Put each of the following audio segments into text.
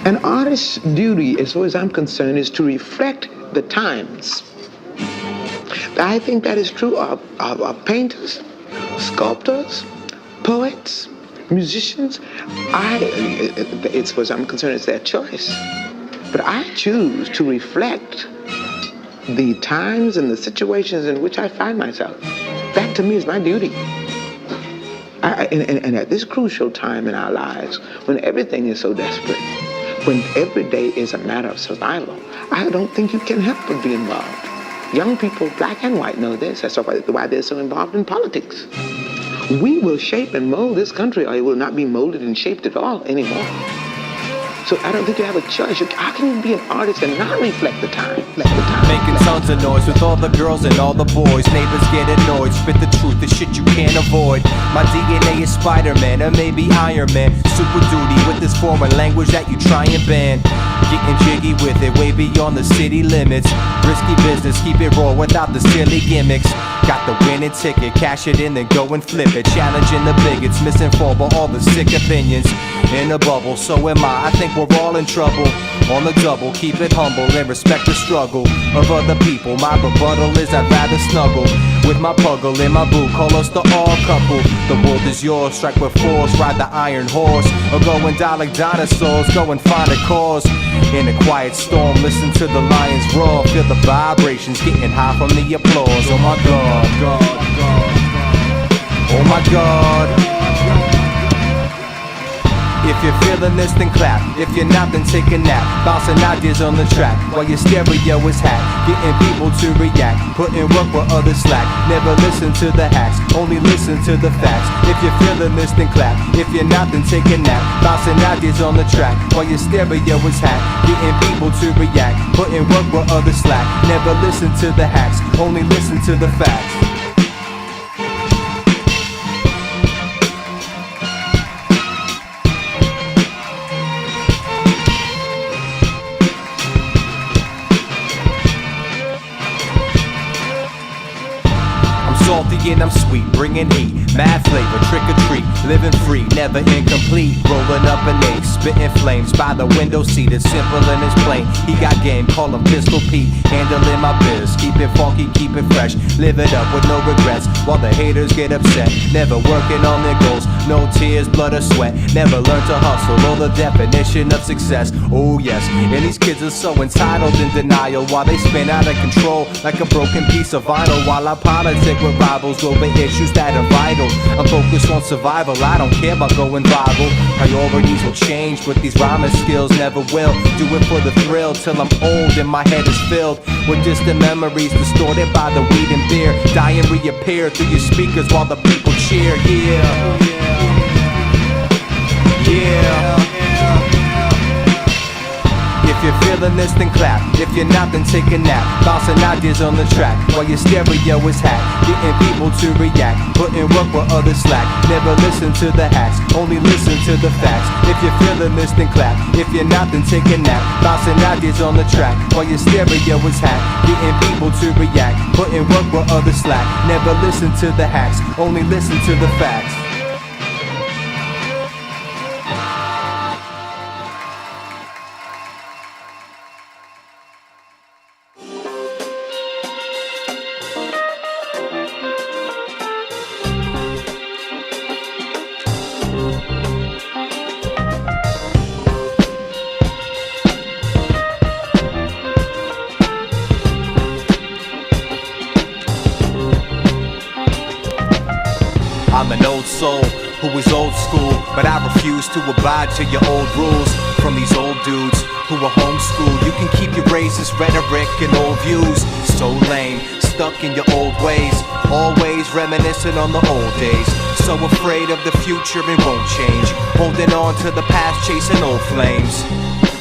An artist's duty, as far as I'm concerned, is to reflect the times. I think that is true of painters, sculptors, poets, musicians. As far as I'm concerned, it's their choice. But I choose to reflect the times and the situations in which I find myself. That to me is my duty. And at this crucial time in our lives, when everything is so desperate, when every day is a matter of survival, I don't think you can help but be involved. Young people, black and white, know this. That's why they're so involved in politics. We will shape and mold this country, or it will not be molded and shaped at all anymore. So I don't think you have a choice. How can you be an artist and not reflect the time? Making tons of noise with all the girls and all the boys. Neighbors get annoyed, spit the truth, the shit you can't avoid. My DNA is Spider-Man, or maybe Iron Man. Super duty with this foreign language that you try and ban. Getting jiggy with it, way beyond the city limits. Risky business, keep it raw without the silly gimmicks. Got the winning ticket, cash it in, then go and flip it. Challenging the bigots, misinformed by all the sick opinions. In a bubble, so am I think we're all in trouble. On the double, keep it humble and respect the struggle of other people. My rebuttal is I'd rather snuggle with my puggle in my boot. Call us the all couple. The world is yours, strike with force, ride the iron horse, or go and die like dinosaurs. Go and find a cause in a quiet storm. Listen to the lions roar, feel the vibrations getting high from the applause. Oh my God, oh my God. If you're feeling this, then clap. If you're not, then take a nap. Bouncing ideas on the track while your stereo is hacked. Getting people to react, putting work where others slack. Never listen to the hacks, only listen to the facts. If you're feeling this, then clap. If you're not, then take a nap. Bouncing ideas on the track while your stereo is hacked. Getting people to react, putting work where others slack. Never listen to the hacks, only listen to the facts. Salty and I'm sweet, bringing heat, mad flavor, trick or treat, living free, never incomplete. Rolling up an eight, spitting flames by the window seat. It's simple and it's plain. He got game, call him Pistol Pete. Handling my biz, keep it funky, keep it fresh. Live it up with no regrets, while the haters get upset. Never working on their goals, no tears, blood or sweat. Never learn to hustle, or the definition of success. Oh yes, and these kids are so entitled in denial, while they spin out of control like a broken piece of vinyl. While I politic with rivals over issues that are vital, I'm focused on survival, I don't care about going viral. Priorities will change, but these rhyming skills never will. Do it for the thrill, till I'm old and my head is filled with distant memories, distorted by the weed and beer. Die and reappear through your speakers while the people cheer. Yeah, yeah. If you're feeling this, then clap. If you're not, then take a nap. Bouncing ideas on the track while your stereo is hacked. Getting people to react, putting work where others slack. Never listen to the hacks, only listen to the facts. If you're feeling this, then clap. If you're not, then take a nap. Bouncing ideas on the track while your stereo is hacked. Getting people to react, putting work where others slack. Never listen to the hacks, only listen to the facts. I'm an old soul who is old school, but I refuse to abide to your old rules. From these old dudes who are homeschooled, you can keep your racist rhetoric and old views. So lame, stuck in your old ways, always reminiscing on the old days. So afraid of the future it won't change, holding on to the past, chasing old flames.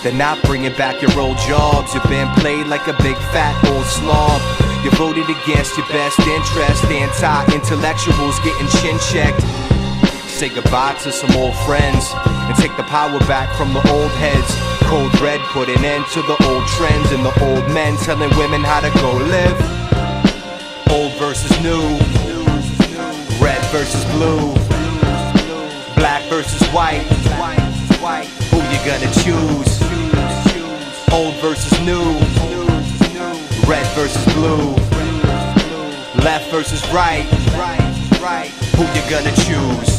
They're not bringing back your old jobs. You've been played like a big fat old slob. You voted against your best interest. Anti-intellectuals getting chin-checked. Say goodbye to some old friends and take the power back from the old heads. Code red put an end to the old trends, and the old men telling women how to go live. Old versus new, red versus blue, black versus white. Who you you gonna choose? Old versus new, red versus blue, left versus right. Who you gonna choose?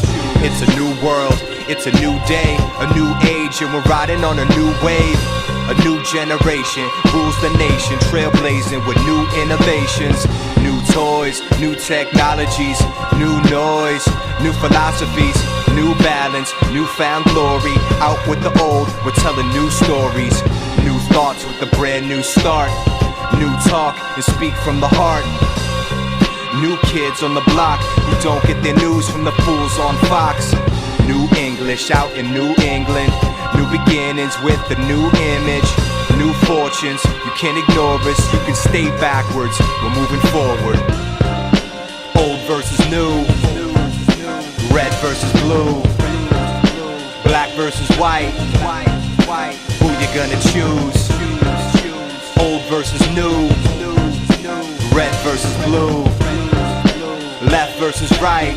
It's a new world, it's a new day, a new age, and we're riding on a new wave. A new generation rules the nation, trailblazing with new innovations. New toys, new technologies, new noise, new philosophies, new balance, newfound glory. Out with the old, we're telling new stories. New thoughts with a brand new start. New talk and speak from the heart. New kids on the block who don't get their news from the fools on Fox. New English out in New England. New beginnings with a new image. New fortunes, you can't ignore us. You can stay backwards, we're moving forward. Old versus new, red versus blue, black versus white. Who you gonna choose? Old versus new, red versus blue, left versus right.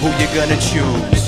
Who you gonna choose?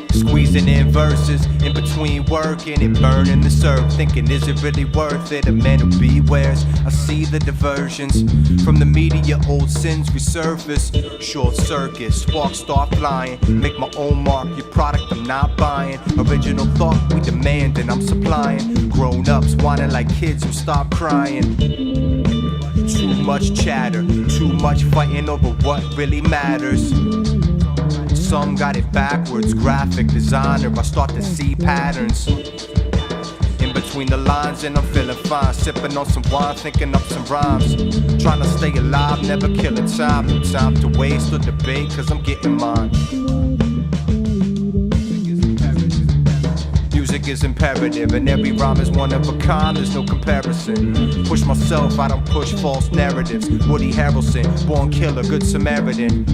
Squeezing in verses, in between working and burning the serve. Thinking, is it really worth it? A man who bewares. I see the diversions from the media, old sins resurface. Short circuit, sparks start flying. Make my own mark, your product I'm not buying. Original thought we demand and I'm supplying. Grown ups whining like kids who stop crying. Too much chatter, too much fighting over what really matters. Some got it backwards, graphic designer, I start to see patterns in between the lines and I'm feeling fine. Sipping on some wine, thinking up some rhymes. Trying to stay alive, never killing time. No time to waste or debate, cause I'm getting mine. Music is imperative and every rhyme is one of a kind, there's no comparison. Push myself, I don't push false narratives. Woody Harrelson, born killer, good Samaritan.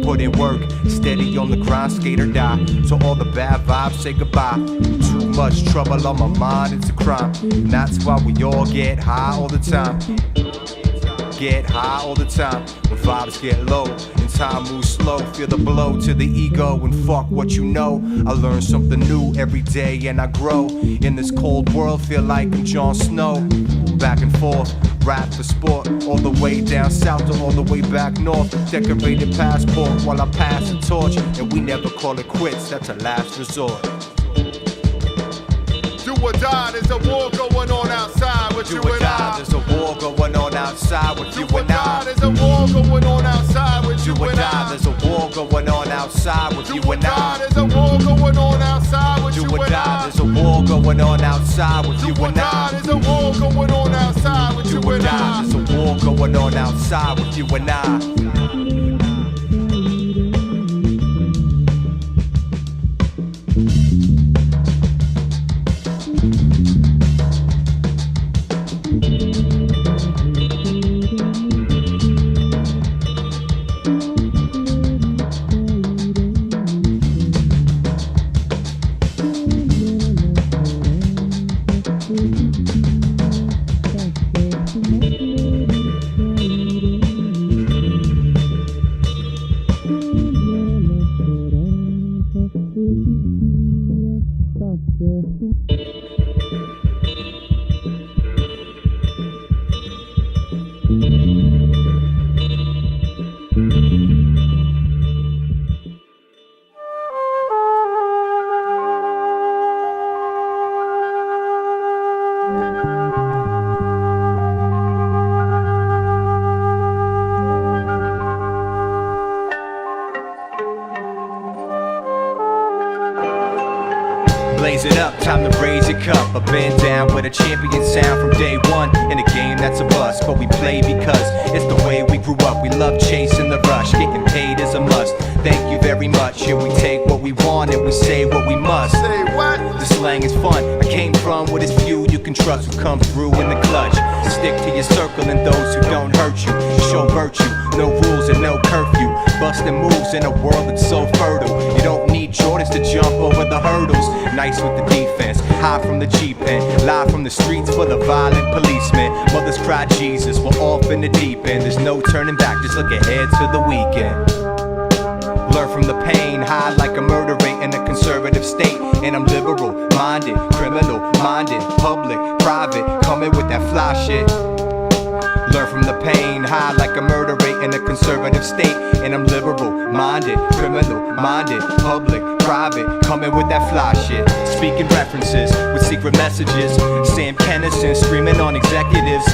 Put in work, steady on the grind, skate or die. So all the bad vibes say goodbye. Too much trouble on my mind, it's a crime. And that's why we all get high all the time. Get high all the time. When vibes get low and time moves slow, feel the blow to the ego and fuck what you know. I learn something new every day and I grow. In this cold world, feel like I'm Jon Snow. Back and forth, rap for sport. All the way down south to all the way back north. Decorated passport while I pass the torch. And we never call it quits, that's a last resort. Do or die, there's a war going on outside with you and I. There's a war going on outside with you and I. There's a war going on outside with you and I. There's a war going on outside with you and I. There's a war going on outside with you and I. There's a war going on outside with you and I. There's a war going on outside with you and I. There's a war going on outside with you and I. Time to raise your cup. I've been down with a champion sound from day one. In a game that's a bust, but we play because it's the way we grew up. We love chasing the rush, getting paid is a must. Thank you very much. Here we take what we want and we say what we must. Say what? The slang is fun. I came from what is few you can trust who come through in the clutch. Stick to your circle and those who don't hurt you. Show virtue, no rules and no curfew. Busting moves in a world that's so fertile. You don't need Jordans to jump over the hurdles. Nice with the defense, high from the Jeep end. Live from the streets full of violent policemen. Mothers cry Jesus, we're off in the deep end. There's no turning back, just look ahead to the weekend. Learn from the pain, high like a murder rate in a conservative state. And I'm liberal minded, criminal minded, public, private, coming with that fly shit. Learn from the pain, high like a murder rate in a conservative state. And I'm liberal minded, criminal minded, public, private, coming with that fly shit. Speaking references with secret messages. Sam Kennison screaming on executives.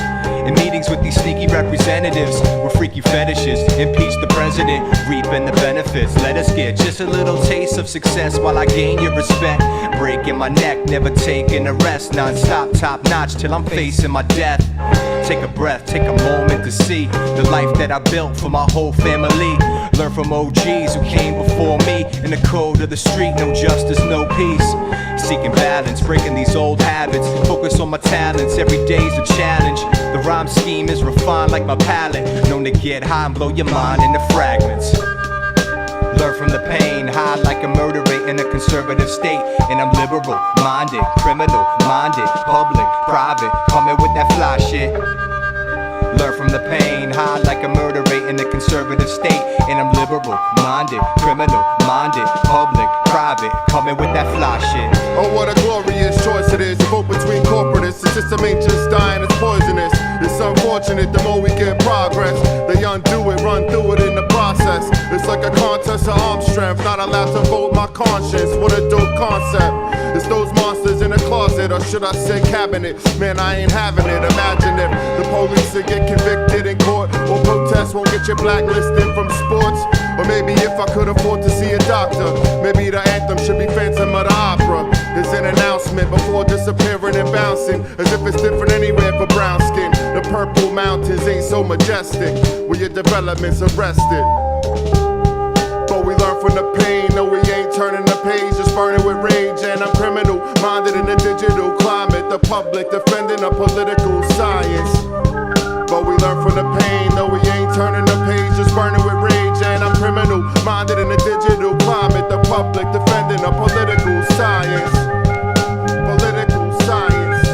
In meetings with these sneaky representatives with freaky fetishes. Impeach the president, reaping the benefits. Let us get just a little taste of success while I gain your respect. Breaking my neck, never taking a rest. Non-stop, top notch till I'm facing my death. Take a breath, take a moment to see the life that I built for my whole family. Learn from OGs who came before me. In the code of the street, no justice, no peace. Seeking balance, breaking these old habits. Focus on my talents, every day's a challenge. The rhyme scheme is refined like my palate. Known to get high and blow your mind into fragments. Learn from the pain, high like a murder rate in a conservative state. And I'm liberal minded, criminal minded, public, private, coming with that fly shit. Learn from the pain, high like a murder rate in a conservative state. And I'm liberal minded, criminal minded, public, private, coming with that fly shit. Oh, what a glorious choice it is to vote between corporatists. The system ain't just dying, it's poisonous. It's unfortunate, the more we get progress, they undo it, run through it in the process. It's like a contest of arm strength, not allowed to vote my conscience. What a dope concept. It's those monsters in the closet, or should I say cabinet. Man, I ain't having it. Imagine if the police would get convicted in court, or protests won't get you blacklisted from sports. Or maybe if I could afford to see a doctor, maybe the anthem should be Phantom of the Opera. It's an announcement before disappearing and bouncing, as if it's different anywhere for brown skin. The purple mountains ain't so majestic, where your development's arrested. But we learn from the pain, no we ain't turning the page, just burning with rage. And I'm criminal minded in the digital climate, the public defending a political science. But we learn from the pain, no we ain't turning the page, just burning with rage. And I'm criminal minded in the digital climate, the public defending a political science. Political science.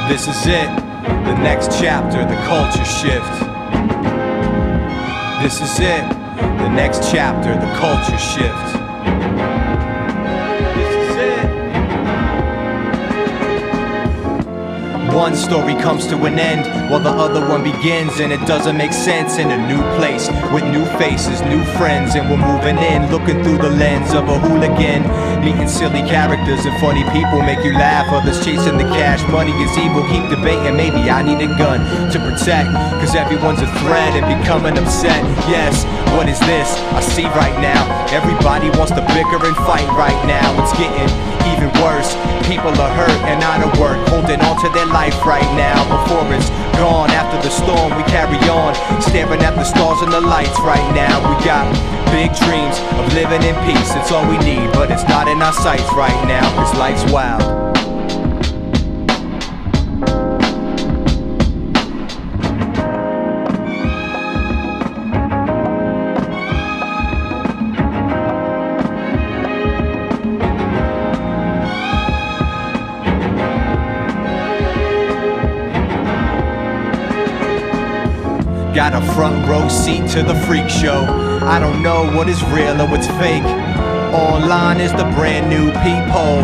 This is it, the next chapter, the culture shift. This is it, the next chapter, the culture shift. This is it. One story comes to an end while the other one begins, and it doesn't make sense in a new place with new faces, new friends, and we're moving in, looking through the lens of a hooligan. Meeting silly characters and funny people make you laugh. Others chasing the cash, money is evil. Keep debating, maybe I need a gun to protect, cause everyone's a threat and becoming upset. Yes, what is this I see right now? Everybody wants to bicker and fight right now. It's getting even worse. People are hurt and out of work, holding on to their life right now. Before it's gone, after the storm we carry on, staring at the stars and the lights right now. We got big dreams of living in peace, it's all we need, but it's not in our sights right now, cause life's wild. Got a front row seat to the freak show. I don't know what is real or what's fake. Online is the brand new peephole.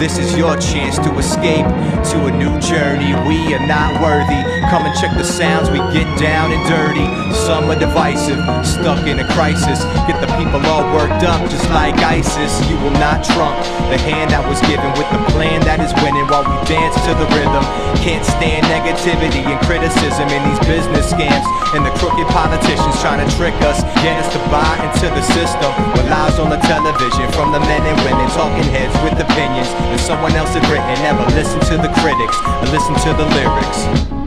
This is your chance to escape to a new journey. We are not worthy. Come and check the sounds, we get down and dirty. Some are divisive, stuck in a crisis. Get the people all worked up just like ISIS. You will not trump the hand that was given with the plan that is winning while we dance to the rhythm. Can't stand negativity and criticism in these business scams and the crooked politicians trying to trick us, get us to buy into the system. What lies on the television from the men and women, talking heads with opinions that someone else had written. Never listen to the critics, but listen to the lyrics.